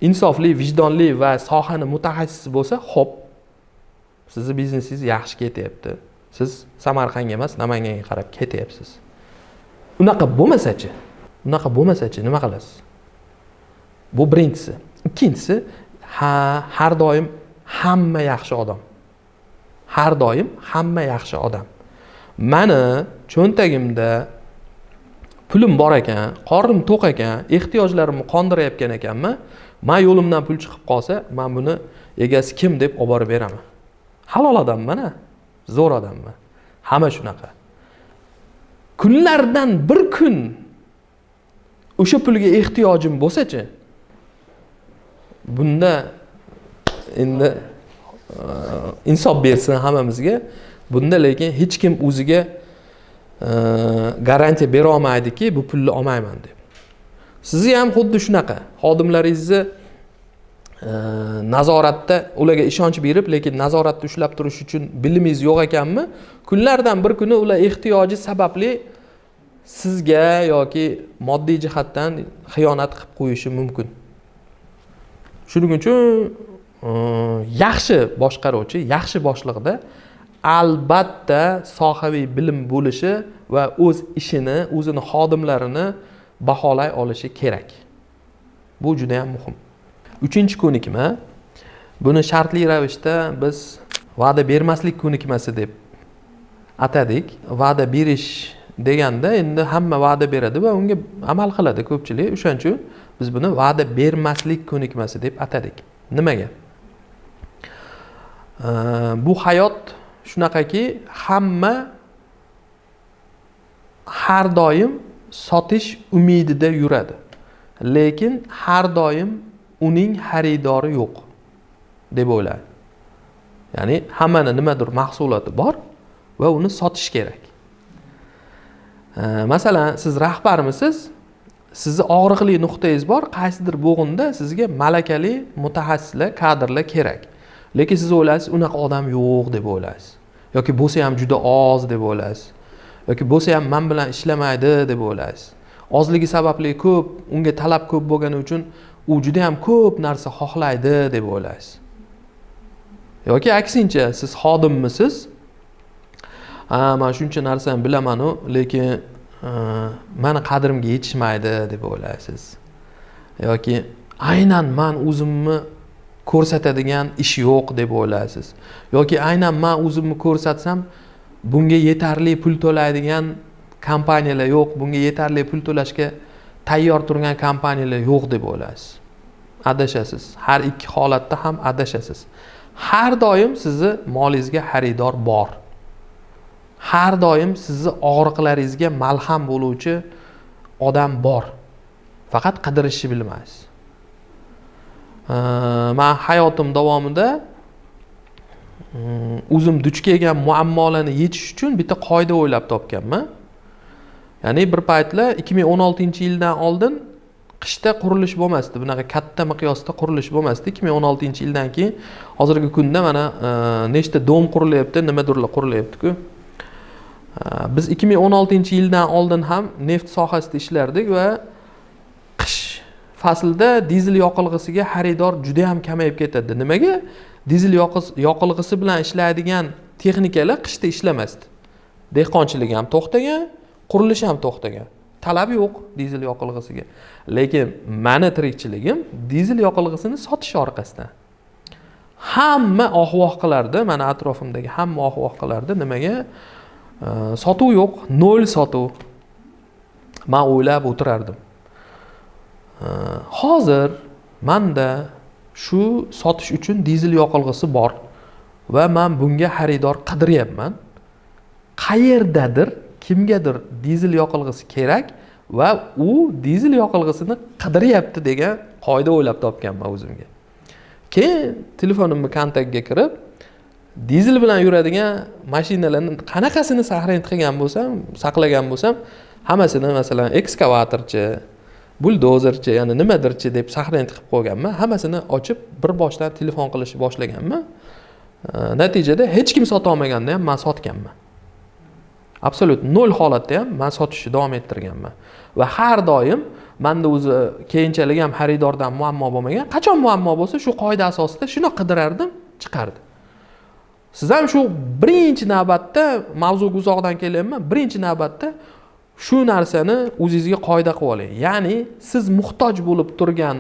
insofli, vijdonli va sohani mutaxassisi bo'lsa, xo'p, sizning biznesingiz yaxshi ketyapti. Siz Samarqandga emas, Namanganga qarab ketyapsiz. Unaqa bo'lmasa-chi, nima qilasiz? Bu birinchisi. Ikkinchisi, har doim hamma yaxshi odam. Har doim hamma yaxshi odam. Meni cho'ntagimda pulim bor ekan, qornim to'q ekan, ehtiyojlarimni qondirayotgan ekanman. Men yo'limdan pul chiqib qolsa, men buni egasi kim deb olib borib beraman. Halol odamman, zo'r odamman. Hamma shunaqa. Kunlardan bir kun o'sha pulga ehtiyojim bo'lsa-chi, bunda endi insof bersin hammamizga. Bunda lekin hech kim o'ziga garantiya bera olmaydiki, bu pulni olmayman deb. Sizni ham xuddi shunaqa xodimlaringizni nazoratda ularga ishonch berib, lekin nazoratda ushlab turish uchun bilimingiz yo'q ekanmi? Kunlardan bir kuni ular ehtiyoji sababli sizga yoki moddiy jihatdan xiyonat qilib qo'yishi mumkin. Shuning uchun yaxshi boshqaruvchi, yaxshi boshliqda albatta sohaviy bilim bo'lishi va o'z ishini, o'zini xodimlarini baholay olishi kerak. Bu juda ham muhim. Uchinchi ko'nikma, buni shartli ravishda biz va'da bermaslik ko'nikmasi deb atadik. Va'da berish deganda endi hamma va'da beradi va unga amal qiladi ko'pchilik. O'shaning uchun biz buni va'da bermaslik ko'nikmasi deb atadik. Nimaga? Bu hayot shunaqaki, hamma har doim sotish umidida yuradi. Lekin har doim uning xaridori yo'q deb o'ylaydi. Ya'ni hammani nimadir mahsuloti bor va uni sotish kerak. Masalan, siz rahbarmisiz? Sizni og'riqli nuqtangiz bor, qaysidir bo'g'inda sizga malakali mutaxassislar, kadrlar kerak. Lekin siz o'ylaysiz, unaqa odam yo'q deb o'ylaysiz. Yoki bo'lsa ham juda oz deb o'ylaysiz. Yoki bo'lsa ham men bilan ishlamaydi deb o'ylaysiz. Ozligi sababli ko'p, unga talab ko'p bo'lgani uchun u juda ham ko'p narsa xohlaydi deb o'ylaysiz. Yoki aksincha, siz xodimmisiz? Men shuncha narsani bilaman, lekin meni qadrimga yetishmaydi deb o'ylaysiz. Yoki aynan men o'zimni ko'rsatadigan ish yo'q deb o'ylaysiz. Yoki aynan men o'zimni ko'rsatsam bunga yetarli pul to'laydigan kompaniyalar yo'q, bunga yetarli pul to'lashga tayyor turgan kompaniyalar yo'q deb o'ylaysiz. Adashasiz. Har ikki holatda ham adashasiz. Har doim sizni molingizga xaridor bor. Har doim sizni og'riqlaringizga malham bo'luvchi odam bor. Faqat qidirishni bilmaysiz. Men hayotim davomida o'zim duch kelgan muammolarni yechish uchun bitta qoida o'ylab topganman. Ya'ni bir paytlar 2016-yildan oldin qishda qurilish bo'lmasdi. Bunaqa katta miqyosda qurilish bo'lmasdi. 2016-yildan keyin hozirgi kunda mana nechta dom qurilyapti, nimadirlar qurilyapti-ku. Biz 2016-yildan oldin ham neft sohasida ishlardik va qish faslida dizel yoqilg'isiga xaridor juda ham kamayib ketadi. Nimaga? Dizel yoqilg'isi bilan ishlaydigan texnikalar qishda ishlamasdi. Dehqonchilik ham to'xtagan, qurilish ham to'xtagan. Talab yo'q dizel yoqilg'isiga. Lekin meni tirikchiligim dizel yoqilg'isini sotish orqasidan. Hamma ohvoh qilardi, mana atrofimdagi hamma ohvoh qilardi. Nimaga? Sotuv yo'q, nol sotuv. Men o'ylab o'tirardim. Hozir menda shu sotish uchun dizel yoqilg'isi bor va men bunga xaridor qidiryapman. Qayerdadir kimgadir dizel yoqilg'isi kerak va u dizel yoqilg'isini qidiryapti degan qoida o'ylab topganman o'zimga. Keyin telefonimni kontaktga kirib, dizel bilan yuradigan mashinalarni qanaqasini saqlagan bo'lsam, hammasini masalan ekskavatorchi, buldozerchi, ya'ni nimadirchi deb saqlanib qilib qo'yganman. Hammasini ochib bir boshdan telefon qilishni boshlaganman. Natijada hech kim sota olmaganda ham men sotganman. Absolut nol holatda ham men sotishni davom ettirganman. Va har doim menda o'zi keyinchalik ham xaridordan muammo bo'lmagan. Qachon muammo bo'lsa, shu qoida asosida shuni qidirardim, chiqardi. Siz ham shu birinchi navbatda mavzuga uzoqdan kelyapman. Birinchi navbatda shu narsani o'zingizga qoida qilib oling. Ya'ni siz muhtoj bo'lib turgan,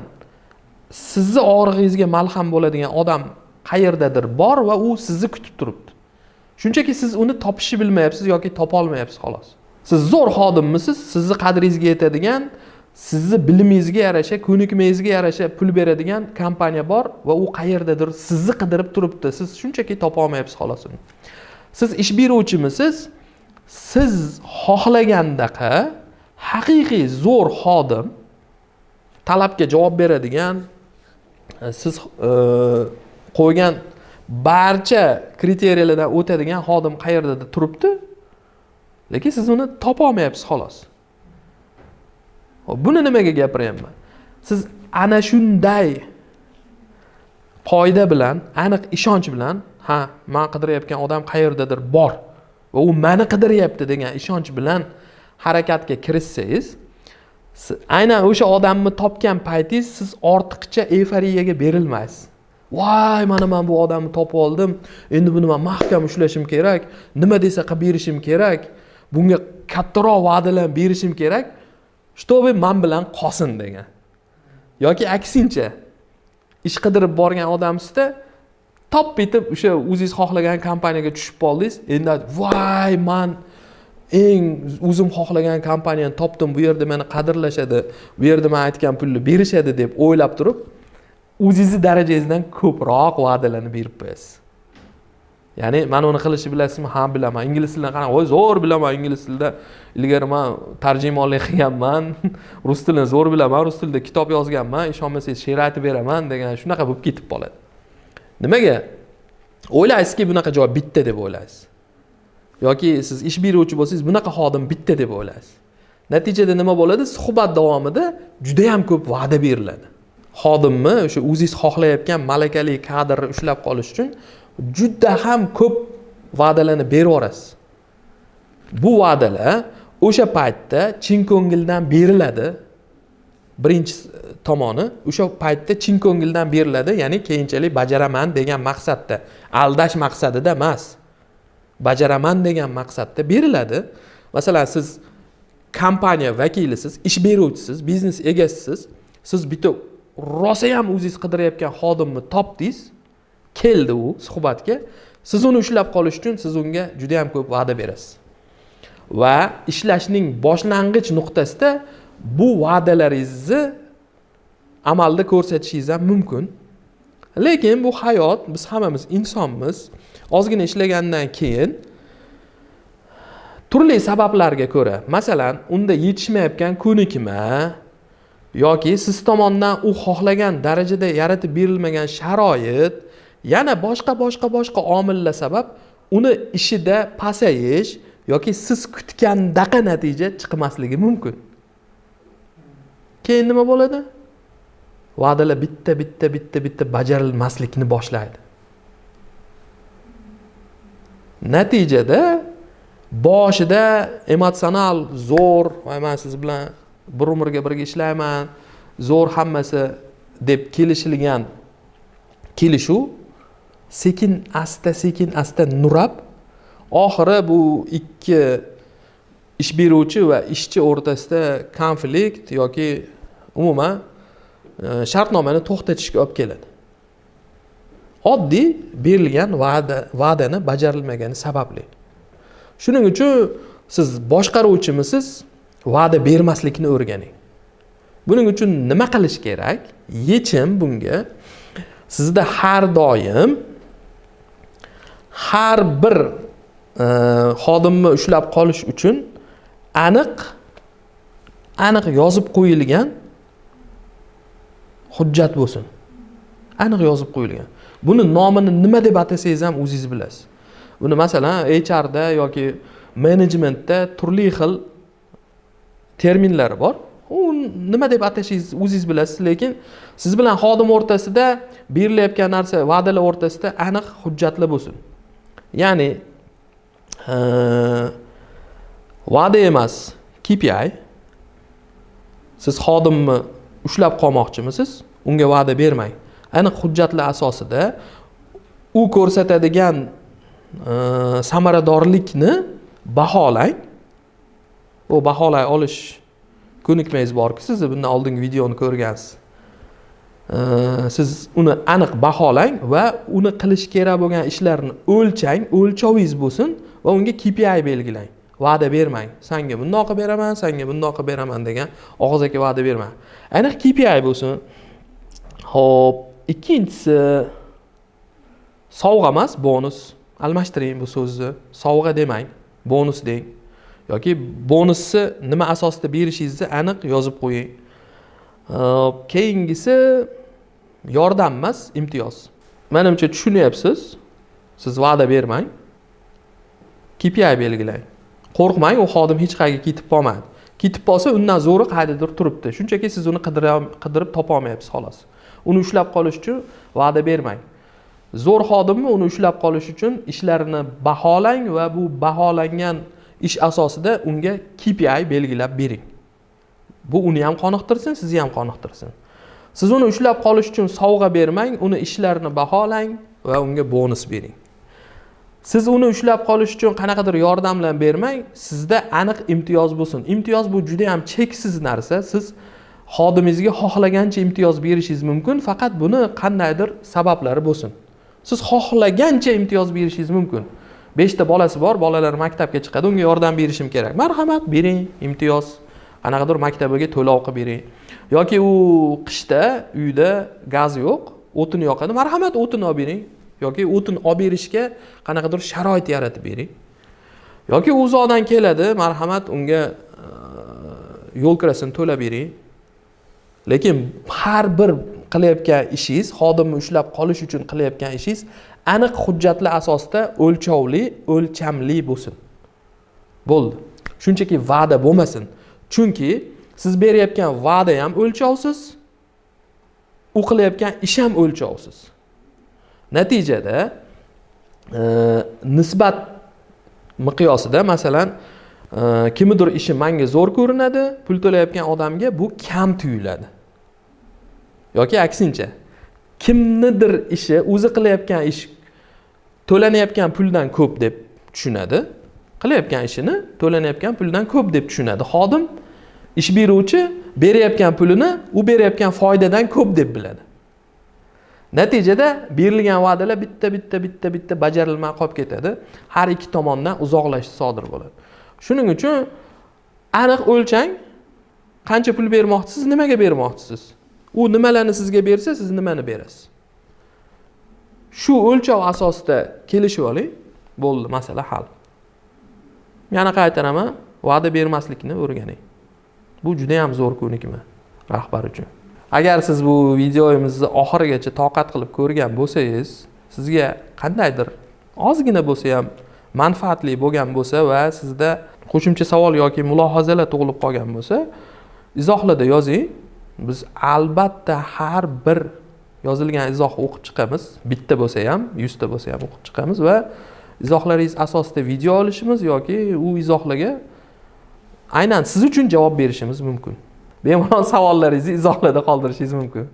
sizni og'rig'ingizga malham bo'ladigan odam qayerdadir bor va u sizni kutib turibdi. Shunchaki siz uni topishni bilmayapsiz yoki topa olmayapsiz xolos. Siz zo'r xodimmisiz, sizni qadringizga yetadigan, sizni bilimingizga yarasha, ko'nikmangizga yarasha pul beradigan kompaniya bor va u qayerdadir sizni qidirib turibdi. Siz shunchaki topa olmayapsiz xolos uni. Siz ish beruvchimisiz? Siz xohlagandaqa haqiqiy zo'r xodim, talabga javob beradigan, siz qo'ygan barcha kriteriyalardan o'tadigan xodim qayerdadir turibdi, lekin siz uni topa olmayapsiz xolos. Buni nimaga gapiryapman? Siz ana shunday qoida bilan, aniq ishonch bilan, ha, men qidirayotgan odam qayerdadir bor va u meni qidiryapti degan ishonch bilan harakatga kirishsangiz, aynan o'sha odamni topgan paytingiz siz ortiqcha euforiyaga berilmaysiz. Voy, mana men bu odamni topib oldim. Endi buni men mahkam ushlashim kerak. Nima desa qilib berishim kerak. Bunga kattaroq va'dalar berishim kerak. Shtobe men bilan qolsin degan. Yoki aksincha, ish qidirib borgan odamsizda top bitib o'sha o'zingiz xohlagan kompaniyaga tushib qoldingiz. Endi voy, men eng o'zim xohlagan kompaniyani topdim. Bu yerda meni qadrlashadi. Bu yerda men aytgan pulni berishadi deb o'ylab turib, o'zingizni darajangizdan ko'proq va'dalarni berib qo'yasiz. Ya'ni men uni qilishni bilasizmi? Ha, bilaman. Ingliz tilini qarang. Voy, zo'r bilaman ingliz tilida. Ilgari men tarjimonlik qilganman. Rus tilini zo'r bilaman. Rus tilida kitob yozganman. Ishonmasangiz she'r aytib beraman degan shunaqa bo'lib ketib qoladi. Nimaga? O'ylaysizki, bunaqa joy bitta deb o'ylaysiz. Yoki siz ish beruvchi bo'lsangiz, bunaqa xodim bitta deb o'ylaysiz. Natijada nima bo'ladi? Suhbat davomida juda ham ko'p va'da beriladi. Xodimni o'sha o'zingiz xohlayotgan malakali kadrni ushlab qolish uchun juda ham ko'p va'dalarni berib yorasiz. Bu va'dalar o'sha paytda chin ko'ngildan beriladi. Birinchi tomoni o'sha paytda chin ko'ngildan beriladi, ya'ni keyinchalik bajaraman degan maqsadda, aldash maqsadida emas. Bajaraman degan maqsadda beriladi. Masalan, siz kompaniya vakilisiz, ish beruvchisiz, biznes egasisiz. Siz bitta rosa ham o'zingiz qidirayotgan xodimni topdingiz, keldi u suhbatga. Siz uni ushlab qolish uchun siz unga juda ham ko'p va'da berasiz. Va ishlashning boshlang'ich nuqtasida bu va'dalaringizni amalda ko'rsatishingiz ham mumkin. Lekin bu hayot, biz hammamiz insonmiz. Ozgina ishlagandan keyin turli sabablarga ko'ra, masalan, unda yetishmayotgan ko'nikma yoki siz tomonidan u xohlagan darajada yaratib berilmagan sharoit, yana boshqa omillar sabab uni ishida pasayish yoki siz kutgandaqa natija chiqmasligi mumkin. Keyin nima bo'ladi? Va'dalar bitta bajarilmaslikni boshlaydi. Natijada boshida emotsional zo'r, men siz bilan bir umrga birga ishlayman, zo'r hammasi deb kelishilgan kelishuv sekin asta nurab, oxiri bu ikki ish beruvchi va ishchi o'rtasida konflikt yoki umuman shartnomani to'xtatishga olib keladi. Oddiy berilgan va'dani bajarilmagani sababli. Shuning uchun siz boshqaruvchimisiz, va'da bermaslikni o'rganing. Buning uchun nima qilish kerak? Yechim bunga sizda har doim har bir xodimni ushlab qolish uchun aniq yozib qo'yilgan hujjat bo'lsin. Aniq yozib qo'yilgan. Buni nomini nima deb atasangiz ham o'zingiz bilasiz. Buni masalan HR da yoki menejmentda turli xil terminlar bor. U nima deb atashingiz o'zingiz bilasiz, lekin siz bilan xodim o'rtasida berilayotgan narsa, va'dalar o'rtasida aniq hujjatlar bo'lsin. Ya'ni va'da emas, KPI. Siz xodimni ushlab qolmoqchimisiz? Unga va'da bermang. Aniq hujjatlar asosida u ko'rsatadigan samaradorlikni baholang. O baholay olish ko'nikmangiz borku, siz bundan oldingi videoni ko'rgansiz. Siz uni aniq baholang va uni qilish kerak bo'lgan ishlarni o'lchang, o'lchovingiz bo'lsin va unga KPI belgilang. Va'da bermang. Senga bundoq qilib beraman, senga bundoq qilib beraman degan og'izaki va'da bermang. Aniq KPI bo'lsin. Xo'p, ikkinchisi sovg'a emas, bonus. Almashtiring bu so'zni. Sovg'a demang, bonus deng. Yoki bonusni nima asosida berishingizni aniq yozib qo'ying. Keyingisi yordam emas, imtiyoz. Menimcha tushunyapsiz. Siz va'da bermang. KPI belgilang. Qo'rqmang, u xodim hech qayerga ketib qolmadi. Ketib qolsa, undan zo'ri qayerdadir turibdi. Shunchaki siz uni qidirib topa olmayapsiz xolos. Uni ushlab qolish uchun va'da bermang. Zo'r xodimni uni ushlab qolish uchun ishlarini baholang va bu baholangan ish asosida unga KPI belgilab bering. Bu uni ham qoniqtirsin, sizni ham qoniqtirsin. Siz uni ushlab qolish uchun sovg'a bermang, uni ishlarini baholang va unga bonus bering. Siz uni ushlab qolish uchun qanaqadir yordamlar bermang, sizda aniq imtiyoz bo'lsin. Imtiyoz bu juda ham cheksiz narsa. Siz xodimingizga xohlagancha imtiyoz berishingiz mumkin, faqat buni qandaydir sabablari bo'lsin. Siz xohlagancha imtiyoz berishingiz mumkin. 5 ta bolasi bor, bolalar maktabga chiqadi, unga yordam berishim kerak. Marhamat, bering imtiyoz. Qanaqadir maktabiga to'lov qilib bering. Yoki u qishda uyda gaz yo'q, o'tin yoqadi. Marhamat, o'tin olib bering. Yoki o'tin olib berishga qanaqadir sharoit yaratib bering. Yoki u uzoqdan keladi, marhamat, unga yo'l kirasini to'lab bering. Lekin har bir qilayotgan ishingiz, xodimni ushlab qolish uchun qilayotgan ishingiz aniq hujjatlar asosida o'lchovli, o'lchamli bo'lsin. Bo'ldi. Shunchaki va'da bo'lmasin. Chunki siz berayotgan va'da ham o'lchovsiz, u qilayotgan ish ham o'lchovsiz. Natijada nisbat miqyosida, masalan, kimnidir ishi menga zo'r ko'rinadi, pul to'layotgan odamga bu kam tuyuladi. Yoki aksincha, kimnidir ishi, o'zi qilayotgan ish to'lanayotgan puldan ko'p deb tushunadi. Qilayotgan ishini to'lanayotgan puldan ko'p deb tushunadi. Xodim, ish beruvchi berayotgan pulini u berayotgan foydadan ko'p deb biladi. Natijada berilgan va'dalar bitta bajarilmay qolib ketadi. Har ikki tomondan uzoqlashish sodir bo'ladi. Shuning uchun aniq o'lchang, qancha pul bermoqchisiz, nimaga bermoqchisiz. U nimalarni sizga bersa, siz nimani berasiz. Shu o'lchov asosida kelishib oling, bo'ldi, masala hal. Yana qaytaraman, va'da bermaslikni o'rganing. Bu juda ham zo'r ko'nikma rahbar uchun. Agar siz bu videomizni oxirigacha toqat qilib ko'rgan bo'lsangiz, sizga qandaydir ozgina bo'lsa ham manfaatli bo'lgan bo'lsa va sizda qo'shimcha savol yoki mulohazalar tug'ilib qolgan bo'lsa, izohlarda yozing. Biz albatta har bir yozilgan izohni o'qib chiqamiz. Bitta bo'lsa ham, 100 ta bo'lsa ham o'qib chiqamiz va izohlaringiz asosida video olishimiz yoki u izohlarga aynan siz uchun javob berishimiz mumkin. Bemalol savollaringizni izohlarda qoldirishingiz mumkin.